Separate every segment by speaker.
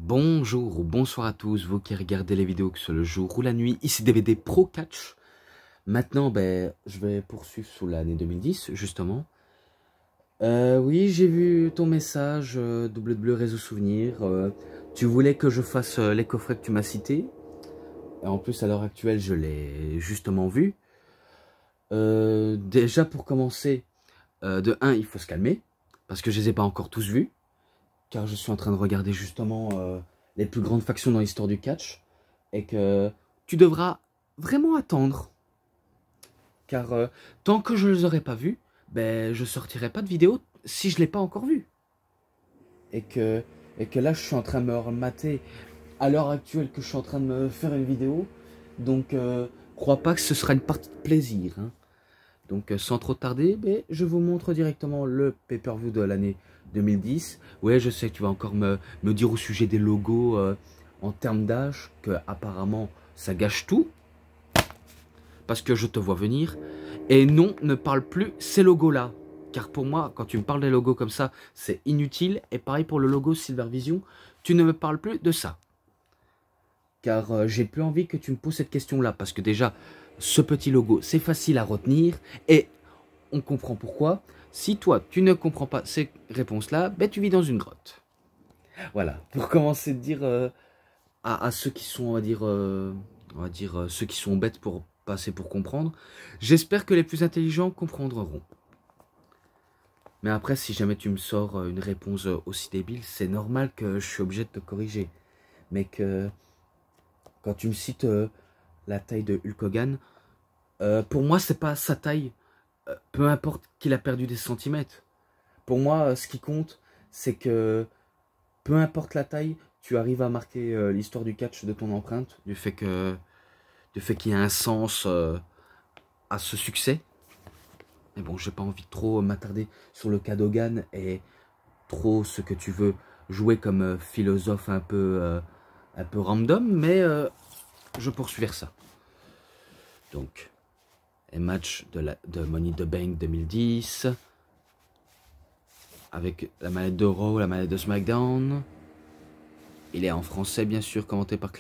Speaker 1: Bonjour ou bonsoir à tous, vous qui regardez les vidéos, que ce soit le jour ou la nuit, ici DVD Pro Catch. Maintenant, je vais poursuivre sur l'année 2010, justement. Oui, j'ai vu ton message, WW Réseau Souvenir. Tu voulais que je fasse les coffrets que tu m'as cités. Et en plus, à l'heure actuelle, je l'ai justement vu. Déjà, pour commencer, de 1, il faut se calmer, parce que je les ai pas encore tous vus. Car je suis en train de regarder justement les plus grandes factions dans l'histoire du catch, et que tu devras vraiment attendre, car tant que je ne les aurai pas vus, je sortirai pas de vidéo si je ne l'ai pas encore vu, et que là je suis en train de me remater à l'heure actuelle que je suis en train de me faire une vidéo, donc crois pas que ce sera une partie de plaisir, hein. Donc sans trop tarder, je vous montre directement le pay-per-view de l'année 2010. Ouais, je sais que tu vas encore me dire au sujet des logos en termes d'âge, que apparemment ça gâche tout. Parce que je te vois venir. Et non, ne parle plus ces logos-là. Car pour moi, quand tu me parles des logos comme ça, c'est inutile. Et pareil pour le logo Silver Vision, tu ne me parles plus de ça. Car j'ai plus envie que tu me poses cette question-là. Parce que déjà, ce petit logo, c'est facile à retenir. Et on comprend pourquoi. Si toi, tu ne comprends pas ces réponses-là, tu vis dans une grotte. Voilà. Pour commencer de dire à ceux qui sont, on va dire ceux qui sont bêtes pour passer pour comprendre, j'espère que les plus intelligents comprendront. Mais après, si jamais tu me sors une réponse aussi débile, c'est normal que je suis obligé de te corriger. Mais que quand tu me cites la taille de Hulk Hogan, pour moi, c'est pas sa taille. Peu importe qu'il a perdu des centimètres. Pour moi, ce qui compte, c'est que peu importe la taille, tu arrives à marquer l'histoire du catch de ton empreinte, du fait qu'il y a un sens à ce succès. Mais bon, j'ai pas envie de trop m'attarder sur le cas d'Hogan et trop ce que tu veux jouer comme philosophe un peu random, mais je poursuivrai ça. Donc, un match de Money in the Bank 2010, avec la manette de Raw, la manette de SmackDown. Il est en français, bien sûr, commenté par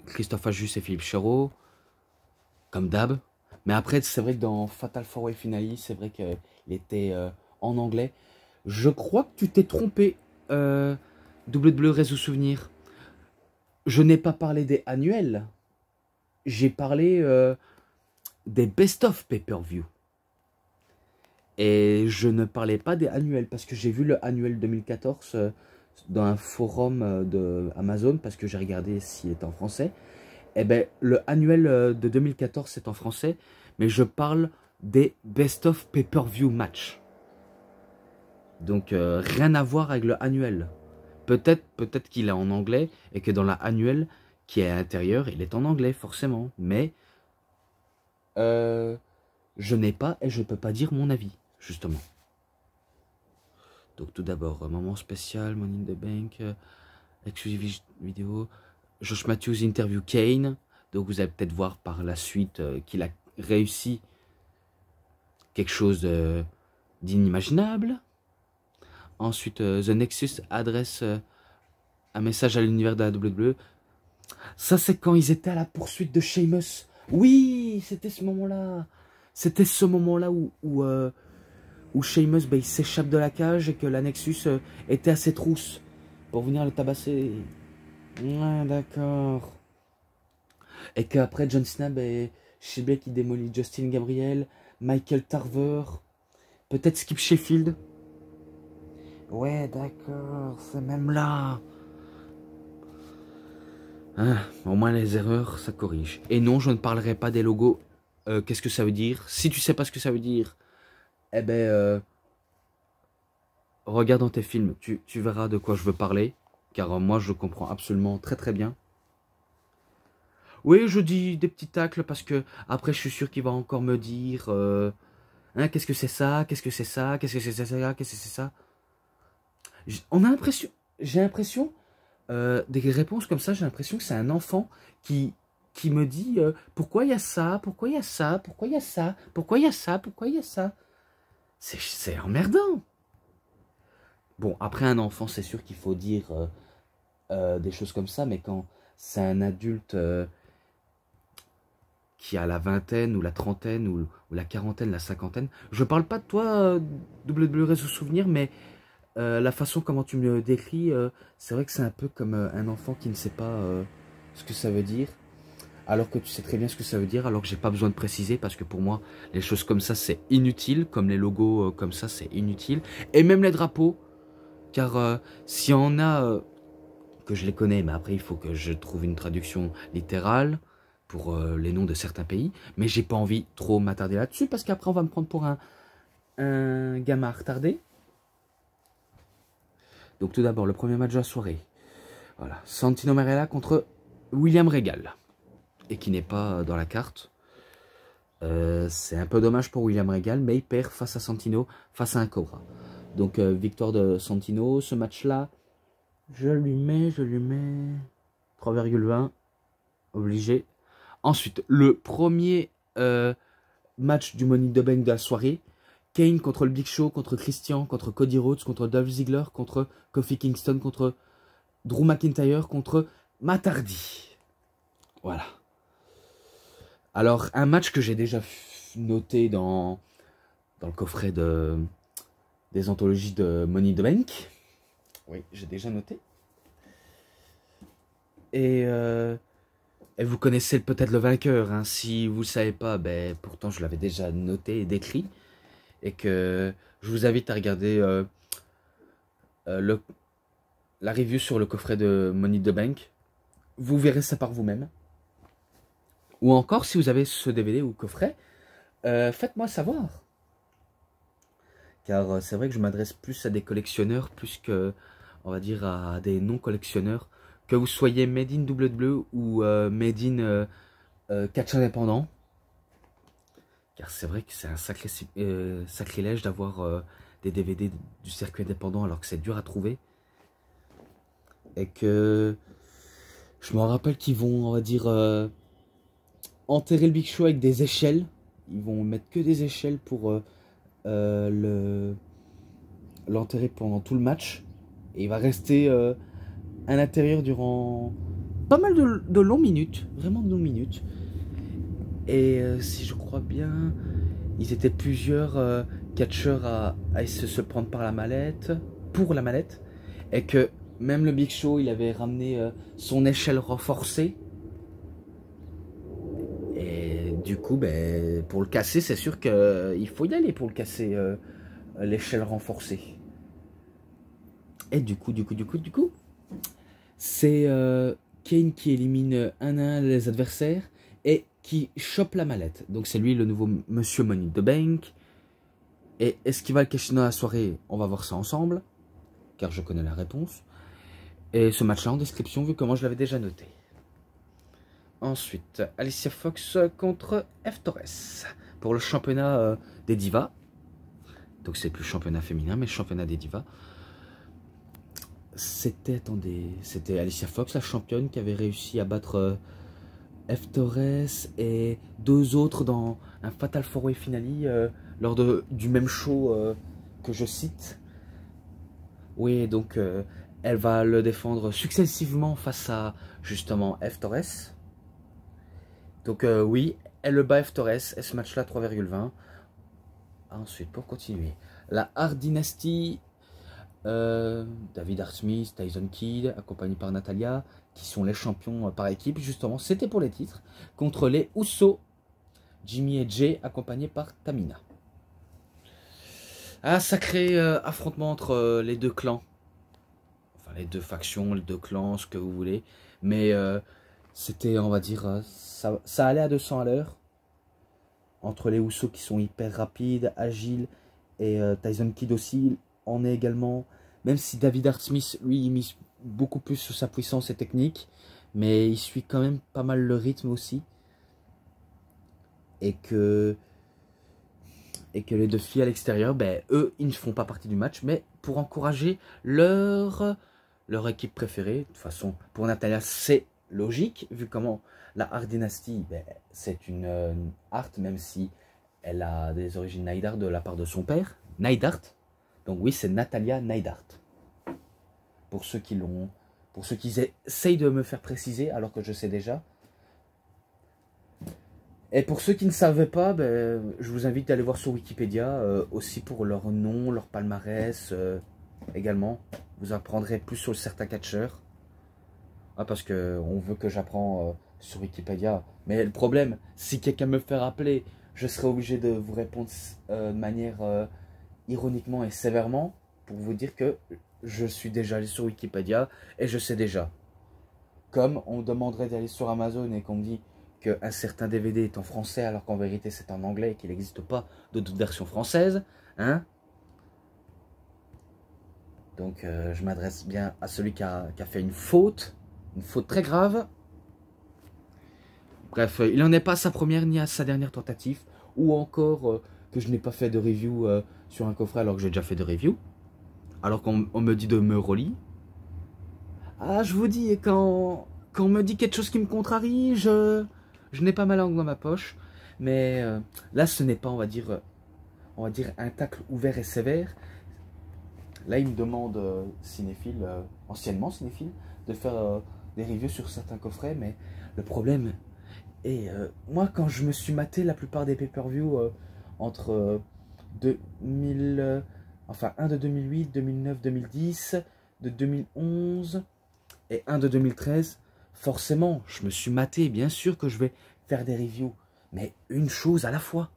Speaker 1: Christophe Ajus et Philippe Chéreau, comme d'hab. Mais après, c'est vrai que dans Fatal 4-Way Finale, c'est vrai qu'il était en anglais. Je crois que tu t'es trompé, WW Réseau Souvenir. Je n'ai pas parlé des annuels. J'ai parlé des best-of pay-per-view. Et je ne parlais pas des annuels, parce que j'ai vu le annuel 2014 dans un forum de Amazon, parce que j'ai regardé s'il était en français. Eh ben, le annuel de 2014, c'est en français, mais je parle des best-of pay-per-view match. Donc, rien à voir avec le annuel. Peut-être qu'il est en anglais, et que dans la annuelle, qui est à l'intérieur, il est en anglais, forcément. Mais, je n'ai pas, et je ne peux pas dire mon avis, justement. Donc, tout d'abord, moment spécial, Money in the Bank, exclusive vidéo, Josh Matthews interview Kane. Donc vous allez peut-être voir par la suite qu'il a réussi quelque chose d'inimaginable. Ensuite, The Nexus adresse un message à l'univers de la WWE. Ça, c'est quand ils étaient à la poursuite de Sheamus. Oui, c'était ce moment-là. C'était ce moment-là où Sheamus, il s'échappe de la cage et que la Nexus était à ses trousses pour venir le tabasser. Ouais, d'accord. Et qu'après John Cena, Shibboleth qui démolit Justin Gabriel, Michael Tarver, peut-être Skip Sheffield. Ouais, d'accord, c'est même là. Ah, au moins les erreurs, ça corrige. Et non, je ne parlerai pas des logos. Qu'est-ce que ça veut dire? Si tu sais pas ce que ça veut dire, regarde dans tes films, tu verras de quoi je veux parler. Car moi, je comprends absolument très très bien. Oui, je dis des petits tacles parce que après, je suis sûr qu'il va encore me dire qu'est-ce que c'est ça? Qu'est-ce que c'est ça? Qu'est-ce que c'est ça? Qu'est-ce que c'est ça? On a l'impression, j'ai l'impression, des réponses comme ça, j'ai l'impression que c'est un enfant qui me dit pourquoi il y a ça? Pourquoi il y a ça? Pourquoi il y a ça? Pourquoi il y a ça? Pourquoi il y a ça? C'est emmerdant. Bon, après un enfant, c'est sûr qu'il faut dire des choses comme ça, mais quand c'est un adulte qui a la vingtaine, ou la trentaine, ou la quarantaine, la cinquantaine, je parle pas de toi, WWE sous souvenir, mais la façon comment tu me le décris, c'est vrai que c'est un peu comme un enfant qui ne sait pas ce que ça veut dire, alors que tu sais très bien ce que ça veut dire, alors que j'ai pas besoin de préciser, parce que pour moi, les choses comme ça, c'est inutile, comme les logos comme ça, c'est inutile, et même les drapeaux, car si on a, que je les connais, mais après il faut que je trouve une traduction littérale pour les noms de certains pays, mais j'ai pas envie trop m'attarder là-dessus, parce qu'après on va me prendre pour un gamin retardé. Donc tout d'abord, le premier match de la soirée. Voilà, Santino Marella contre William Regal. Et qui n'est pas dans la carte. C'est un peu dommage pour William Regal, mais il perd face à Santino, face à un Cobra. Donc victoire de Santino. Ce match-là, je lui mets 3,20. Obligé. Ensuite, le premier match du Money in the Bank de la soirée. Kane contre le Big Show, contre Christian, contre Cody Rhodes, contre Dolph Ziggler, contre Kofi Kingston, contre Drew McIntyre, contre Matt Hardy. Voilà. Alors, un match que j'ai déjà noté dans le coffret des anthologies de Money in the Bank. Oui, j'ai déjà noté. Et vous connaissez peut-être le vainqueur. Hein. Si vous ne le savez pas, ben, pourtant je l'avais déjà noté et décrit. Et que je vous invite à regarder la review sur le coffret de Money in the Bank. Vous verrez ça par vous-même. Ou encore, si vous avez ce DVD ou coffret, faites-moi savoir. Car c'est vrai que je m'adresse plus à des collectionneurs, plus que, on va dire, à des non-collectionneurs. Que vous soyez made in WWE ou made in catch indépendant. Car c'est vrai que c'est un sacrilège d'avoir des DVD du circuit indépendant alors que c'est dur à trouver. Et que je me rappelle qu'ils vont, on va dire, enterrer le Big Show avec des échelles. Ils vont mettre que des échelles pour l'enterrer pendant tout le match. Et il va rester à l'intérieur durant pas mal de longues minutes. Vraiment de longues minutes. Et si je crois bien, ils étaient plusieurs catcheurs à se prendre par la mallette, pour la mallette. Et que même le Big Show, il avait ramené son échelle renforcée. Et du coup, ben, pour le casser, c'est sûr qu'il faut y aller pour le casser, l'échelle renforcée. Et du coup, c'est Kane qui élimine un à un les adversaires et qui chope la mallette. Donc c'est lui le nouveau Monsieur Money in the Bank. Et est-ce qu'il va le cacher dans la soirée? On va voir ça ensemble, car je connais la réponse. Et ce match-là en description, vu comment je l'avais déjà noté. Ensuite, Alicia Fox contre F. Torres pour le championnat des divas. Donc c'est plus championnat féminin, mais championnat des divas. C'était, attendez, c'était Alicia Fox, la championne, qui avait réussi à battre F. Torres et deux autres dans un Fatal 4-Way Finale lors du même show que je cite. Oui, donc elle va le défendre successivement face à justement F. Torres. Donc oui, elle le bat F. Torres et ce match-là 3,20. Ensuite, pour continuer, la Hart Dynasty, David Hart Smith, Tyson Kidd, accompagné par Natalia, qui sont les champions par équipe, justement, c'était pour les titres, contre les Usos, Jimmy et Jay, accompagnés par Tamina. Un sacré affrontement entre les deux clans, enfin les deux factions, les deux clans, ce que vous voulez, mais c'était, on va dire, ça allait à 200 à l'heure, entre les Usos qui sont hyper rapides, agiles, et Tyson Kidd aussi en est également, même si David Hart Smith, lui, il mise beaucoup plus sur sa puissance et technique, mais il suit quand même pas mal le rythme aussi. Et que les deux filles à l'extérieur, ben, eux, ils ne font pas partie du match, mais pour encourager leur équipe préférée. De toute façon, pour Natalia, c'est logique, vu comment la Hart Dynasty, ben, c'est une Hart, même si elle a des origines Neidhart de la part de son père, Neidhart. Donc oui, c'est Natalia Neidhart. Pour ceux qui l'ont Pour ceux qui essayent de me faire préciser, alors que je sais déjà. Et pour ceux qui ne savaient pas, ben, je vous invite à aller voir sur Wikipédia, aussi pour leur nom, leur palmarès, également. Vous apprendrez plus sur certains catcheurs. Ah, parce qu'on veut que j'apprends sur Wikipédia. Mais le problème, si quelqu'un me fait rappeler, je serai obligé de vous répondre de manière ironiquement et sévèrement, pour vous dire que je suis déjà allé sur Wikipédia et je sais déjà. Comme on me demanderait d'aller sur Amazon et qu'on me dit qu'un certain DVD est en français alors qu'en vérité c'est en anglais et qu'il n'existe pas d'autres versions françaises. Hein? Donc je m'adresse bien à celui qui a fait une faute très grave. Bref, il n'en est pas à sa première ni à sa dernière tentative. Ou encore que je n'ai pas fait de review sur un coffret alors que j'ai déjà fait de review. Alors qu'on me dit de me relis. Ah, je vous dis, quand on me dit quelque chose qui me contrarie, je n'ai pas ma langue dans ma poche. Mais là, ce n'est pas, on va dire un tacle ouvert et sévère. Là, il me demande, cinéphile, anciennement cinéphile, de faire des reviews sur certains coffrets. Mais le problème est, moi, quand je me suis maté la plupart des pay-per-view entre 2000, enfin, un de 2008, 2009, 2010, de 2011 et un de 2013, forcément, je me suis maté. Bien sûr que je vais faire des reviews, mais une chose à la fois.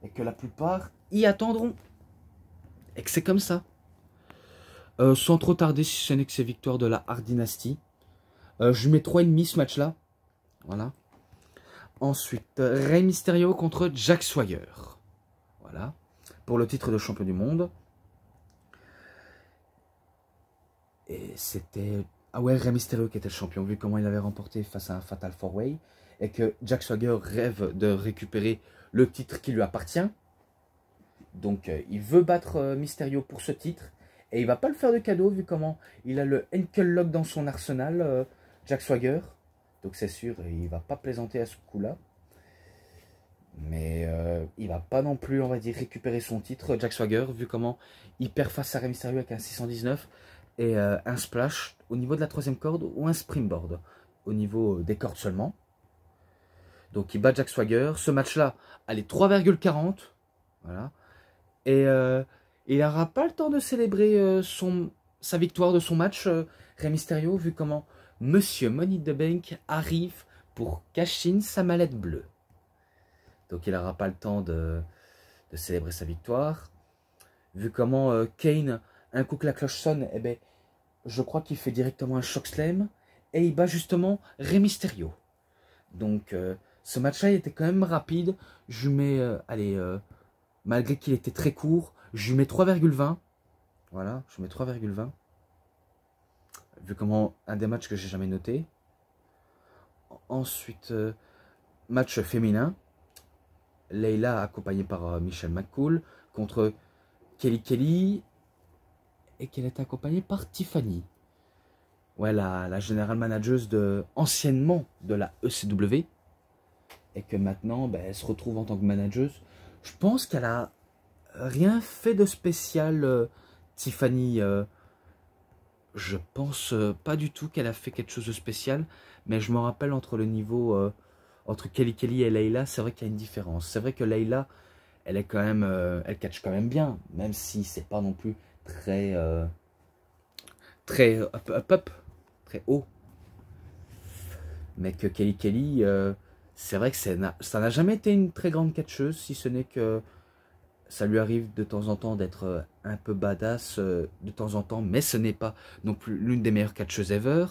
Speaker 1: Et que la plupart y attendront. Et que c'est comme ça. Sans trop tarder, si ce n'est que c'est victoire de la Hart Dynasty. Je mets 3,5 ce match-là. Voilà. Ensuite, Rey Mysterio contre Jack Swagger. Voilà. Pour le titre de champion du monde. Et c'était... Ah ouais, Rey Mysterio qui était le champion, vu comment il avait remporté face à un Fatal 4-Way. Et que Jack Swagger rêve de récupérer le titre qui lui appartient. Donc il veut battre Mysterio pour ce titre. Et il va pas le faire de cadeau, vu comment il a le Ankle Lock dans son arsenal, Jack Swagger. Donc c'est sûr, il va pas plaisanter à ce coup-là. Mais il va pas non plus, on va dire, récupérer son titre, Jack Swagger, vu comment il perd face à Rey Mysterio avec un 619 et un splash au niveau de la troisième corde ou un springboard au niveau des cordes seulement. Donc il bat Jack Swagger. Ce match-là, allez, 3,40. Voilà. Et il n'aura pas le temps de célébrer sa victoire de son match, Rey Mysterio, vu comment Monsieur Money in the Bank arrive pour cash in sa mallette bleue. Donc il n'aura pas le temps de célébrer sa victoire. Vu comment Kane, un coup que la cloche sonne, eh ben, je crois qu'il fait directement un chokeslam. Et il bat justement Rey Mysterio. Donc ce match-là, il était quand même rapide. Je mets, allez, malgré qu'il était très court, je lui mets 3,20. Voilà, je mets 3,20. Vu comment un des matchs que j'ai jamais noté. Ensuite, match féminin. Layla accompagnée par Michelle McCool contre Kelly Kelly. Et qu'elle est accompagnée par Tiffany. Ouais, la générale manageuse anciennement de la ECW. Et que maintenant, ben, elle se retrouve en tant que manageuse. Je pense qu'elle a rien fait de spécial, Tiffany. Je pense pas du tout qu'elle a fait quelque chose de spécial. Mais je me rappelle entre le niveau entre Kelly Kelly et Layla, c'est vrai qu'il y a une différence. C'est vrai que Layla, elle est quand même, elle catch quand même bien. Même si c'est pas non plus très up, très haut. Mais que Kelly Kelly, c'est vrai que ça n'a jamais été une très grande catcheuse, si ce n'est que ça lui arrive de temps en temps d'être un peu badass de temps en temps, mais ce n'est pas non plus l'une des meilleures catcheuses ever.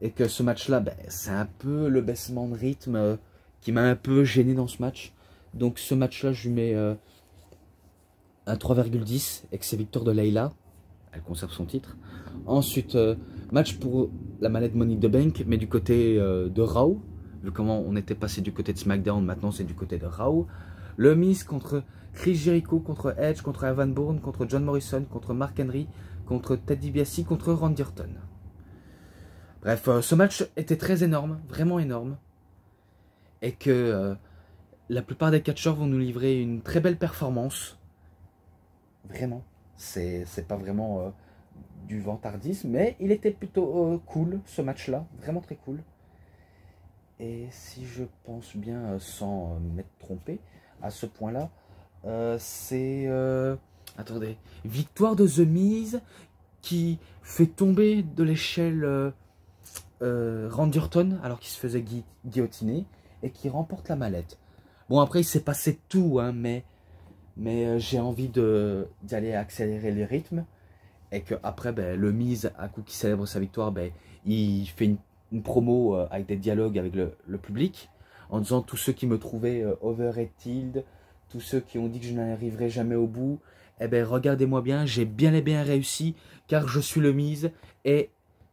Speaker 1: Et que ce match-là, ben, c'est un peu le baissement de rythme qui m'a un peu gêné dans ce match. Donc ce match-là, je lui mets un 3,10 et que c'est victoire de Layla. Elle conserve son titre. Ensuite, match pour la mallette Money in the Bank, mais du côté de Raw. Vu comment on était passé du côté de SmackDown, maintenant c'est du côté de Raw. Le Miz contre Chris Jericho, contre Edge, contre Evan Bourne, contre John Morrison, contre Mark Henry, contre Ted DiBiase, contre Randy Orton. Bref, ce match était très énorme, vraiment énorme. Et que la plupart des catcheurs vont nous livrer une très belle performance. Vraiment. C'est pas vraiment du vantardisme, mais il était plutôt cool ce match-là, vraiment très cool. Et si je pense bien, sans m'être trompé à ce point-là, c'est... attendez, victoire de The Miz qui fait tomber de l'échelle Randy Orton alors qu'il se faisait guillotiner et qui remporte la mallette. Bon, après, il s'est passé tout, hein, mais j'ai envie d'aller accélérer les rythmes. Et que après, ben, le Miz, à coup qui célèbre sa victoire, ben, il fait une promo avec des dialogues avec le public, en disant tous ceux qui me trouvaient overrated, tous ceux qui ont dit que je n'arriverai jamais au bout, eh ben regardez-moi bien, j'ai bien et bien réussi, car je suis le Miz et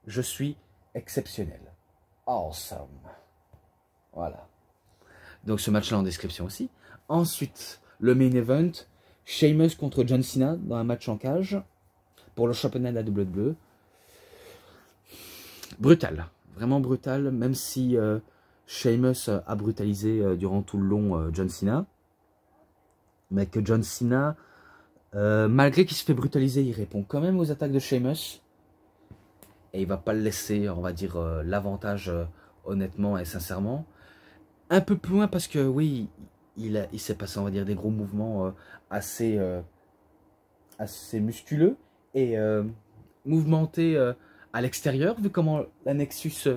Speaker 1: je suis exceptionnel. Awesome. Voilà. Donc ce match-là en description aussi. Ensuite, le main event, Sheamus contre John Cena dans un match en cage pour le championnat de la WWE. Brutal, vraiment brutal, même si Sheamus a brutalisé durant tout le long John Cena. Mais que John Cena, malgré qu'il se fait brutaliser, il répond quand même aux attaques de Sheamus. Et il va pas le laisser, on va dire, l'avantage honnêtement et sincèrement. Un peu plus loin parce que oui, il s'est passé, on va dire, des gros mouvements assez musculeux et mouvementés à l'extérieur, vu comment la Nexus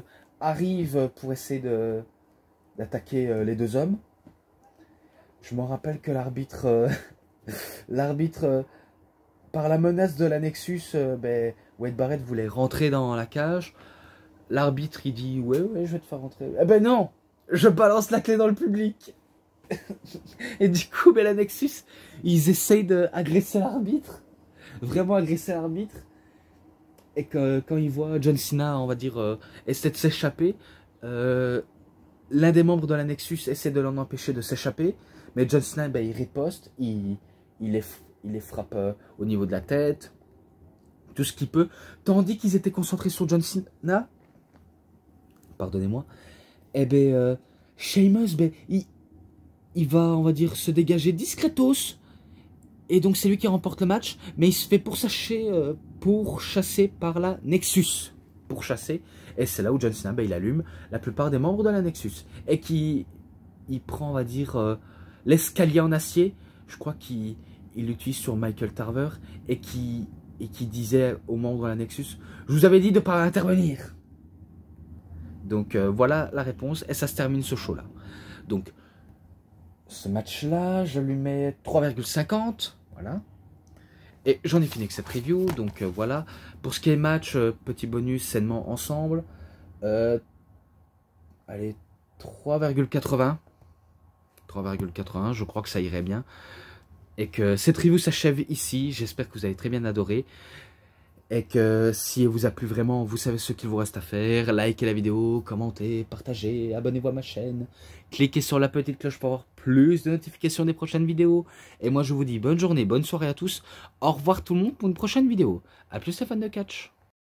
Speaker 1: arrive pour essayer d'attaquer les deux hommes. Je me rappelle que l'arbitre, par la menace de la Nexus, ben, Wade Barrett voulait rentrer dans la cage. L'arbitre, il dit, ouais, je vais te faire rentrer. Eh ben non, je balance la clé dans le public. Et du coup, ben, la Nexus, ils essayent d'agresser l'arbitre. Vraiment agresser l'arbitre. Et que, quand ils voient John Cena, on va dire, essayer de s'échapper, l'un des membres de la Nexus essaie de l'en empêcher de s'échapper. Mais John Cena, ben, il riposte, il les frappe au niveau de la tête, tout ce qu'il peut. Tandis qu'ils étaient concentrés sur John Cena, pardonnez-moi, et ben, Sheamus, ben, il va, on va dire, se dégager discretos. Et donc c'est lui qui remporte le match, mais il se fait pourchasser par la Nexus. Pourchasser. Et c'est là où John Cena, ben, il allume la plupart des membres de la Nexus. Et il prend, on va dire, l'escalier en acier. Je crois qu'il l'utilise sur Michael Tarver. Et qui disait aux membres de la Nexus, je vous avais dit de ne pas intervenir. Donc voilà la réponse. Et ça se termine ce show-là. Donc ce match-là, je lui mets 3,50. Voilà. Et j'en ai fini avec cette review. Donc voilà. Pour ce qui est match, petit bonus, sainement ensemble. Allez, 3,80. 3,81, je crois que ça irait bien. Et que cette review s'achève ici. J'espère que vous avez très bien adoré. Et que si elle vous a plu vraiment, vous savez ce qu'il vous reste à faire. Likez la vidéo, commentez, partagez, abonnez-vous à ma chaîne. Cliquez sur la petite cloche pour avoir plus de notifications des prochaines vidéos. Et moi je vous dis bonne journée, bonne soirée à tous. Au revoir tout le monde pour une prochaine vidéo. A plus les fans de catch.